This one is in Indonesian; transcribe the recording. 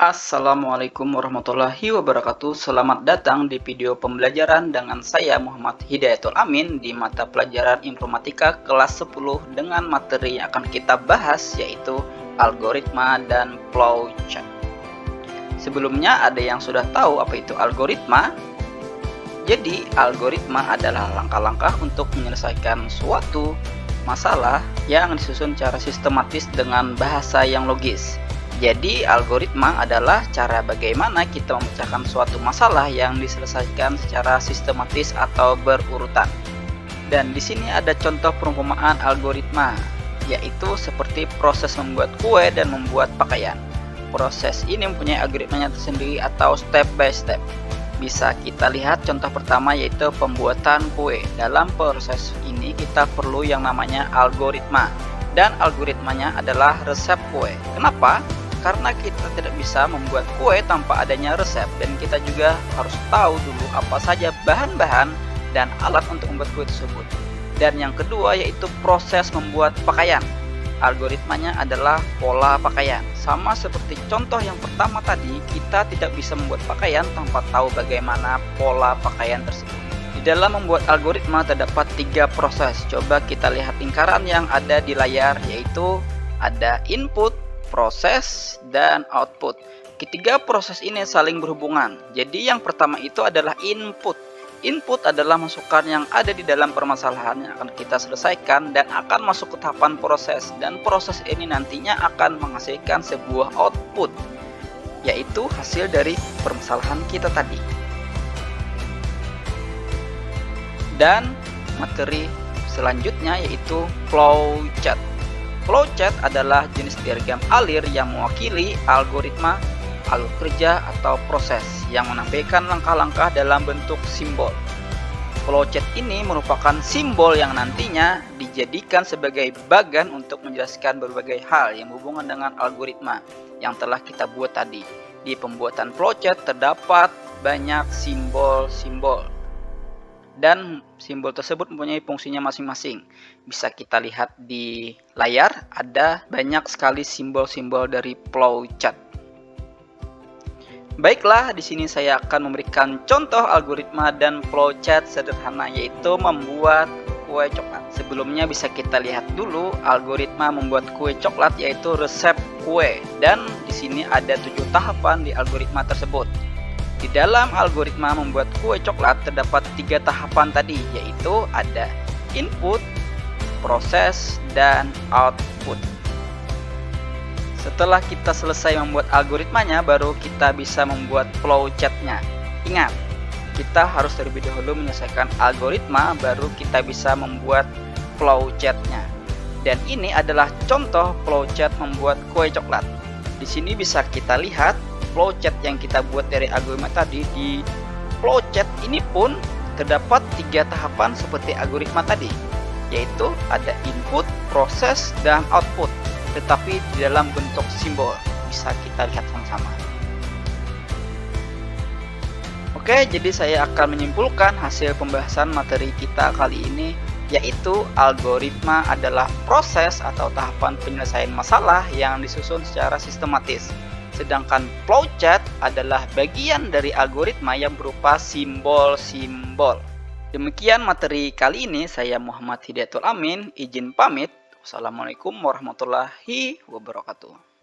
Assalamualaikum warahmatullahi wabarakatuh. Selamat datang di video pembelajaran dengan saya Muhammad Hidayatul Amin di mata pelajaran Informatika kelas 10 dengan materi yang akan kita bahas yaitu algoritma dan flowchart. Sebelumnya ada yang sudah tahu apa itu algoritma? Jadi algoritma adalah langkah-langkah untuk menyelesaikan suatu masalah yang disusun secara sistematis dengan bahasa yang logis. Jadi algoritma adalah cara bagaimana kita memecahkan suatu masalah yang diselesaikan secara sistematis atau berurutan. Dan di sini ada contoh perumpamaan algoritma, yaitu seperti proses membuat kue dan membuat pakaian. Proses ini mempunyai algoritmanya tersendiri atau step by step. Bisa kita lihat contoh pertama yaitu pembuatan kue. Dalam proses ini kita perlu yang namanya algoritma. Dan algoritmanya adalah resep kue. Kenapa? Karena kita tidak bisa membuat kue tanpa adanya resep, dan kita juga harus tahu dulu apa saja bahan-bahan dan alat untuk membuat kue tersebut. Dan yang kedua yaitu proses membuat pakaian. Algoritmanya adalah pola pakaian. Sama seperti contoh yang pertama tadi, kita tidak bisa membuat pakaian tanpa tahu bagaimana pola pakaian tersebut. Di dalam membuat algoritma terdapat 3 proses. Coba kita lihat lingkaran yang ada di layar, yaitu ada input, proses, dan output. Ketiga proses ini saling berhubungan. Jadi yang pertama itu adalah input. Input adalah masukan yang ada di dalam permasalahan yang akan kita selesaikan dan akan masuk ke tahapan proses. Dan proses ini nantinya akan menghasilkan sebuah output, yaitu hasil dari permasalahan kita tadi. Dan materi selanjutnya yaitu flowchart. Flowchart adalah jenis diagram alir yang mewakili algoritma, alur kerja, atau proses yang menampilkan langkah-langkah dalam bentuk simbol. Flowchart ini merupakan simbol yang nantinya dijadikan sebagai bagan untuk menjelaskan berbagai hal yang berhubungan dengan algoritma yang telah kita buat tadi. Di pembuatan flowchart terdapat banyak simbol-simbol. Dan simbol tersebut mempunyai fungsinya masing-masing. Bisa kita lihat di layar, ada banyak sekali simbol-simbol dari flowchart. Baiklah, di sini saya akan memberikan contoh algoritma dan flowchart sederhana, yaitu membuat kue coklat. Sebelumnya bisa kita lihat dulu algoritma membuat kue coklat, yaitu resep kue. Dan di sini ada 7 tahapan di algoritma tersebut. Di dalam algoritma membuat kue coklat terdapat 3 tahapan tadi, yaitu ada input, proses, dan output. Setelah kita selesai membuat algoritmanya, baru kita bisa membuat flowchart-nya. Ingat, kita harus terlebih dahulu menyelesaikan algoritma, baru kita bisa membuat flowchart-nya. Dan ini adalah contoh flowchart membuat kue coklat. Di sini bisa kita lihat flowchart yang kita buat dari algoritma tadi. Di flowchart ini pun terdapat 3 tahapan seperti algoritma tadi, yaitu ada input, proses, dan output, tetapi di dalam bentuk simbol. Bisa kita lihat sama-sama. Oke, jadi saya akan menyimpulkan hasil pembahasan materi kita kali ini, yaitu algoritma adalah proses atau tahapan penyelesaian masalah yang disusun secara sistematis. Sedangkan flowchart adalah bagian dari algoritma yang berupa simbol-simbol. Demikian materi kali ini, saya Muhammad Hidayatul Amin, izin pamit. Wassalamualaikum warahmatullahi wabarakatuh.